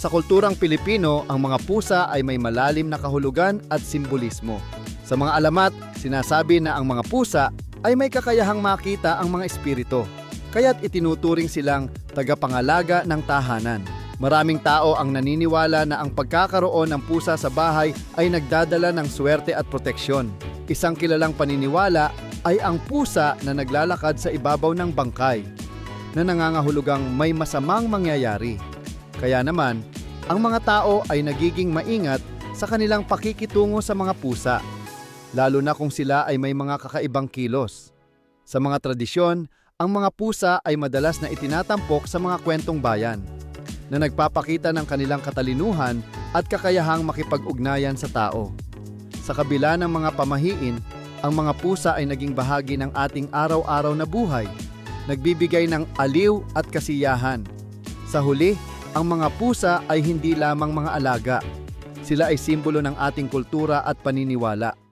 Sa kulturang Pilipino, ang mga pusa ay may malalim na kahulugan at simbolismo. Sa mga alamat, sinasabi na ang mga pusa ay may kakayahang makita ang mga espiritu, kaya't itinuturing silang tagapangalaga ng tahanan. Maraming tao ang naniniwala na ang pagkakaroon ng pusa sa bahay ay nagdadala ng swerte at proteksyon. Isang kilalang paniniwala ay ang pusa na naglalakad sa ibabaw ng bangkay, na nangangahulugang may masamang mangyayari. Kaya naman, ang mga tao ay nagiging maingat sa kanilang pakikitungo sa mga pusa, lalo na kung sila ay may mga kakaibang kilos. Sa mga tradisyon, ang mga pusa ay madalas na itinatampok sa mga kwentong bayan, na nagpapakita ng kanilang katalinuhan at kakayahang makipag-ugnayan sa tao. Sa kabila ng mga pamahiin, ang mga pusa ay naging bahagi ng ating araw-araw na buhay, nagbibigay ng aliw at kasiyahan. Sa huli, ang mga pusa ay hindi lamang mga alaga. Sila ay simbolo ng ating kultura at paniniwala.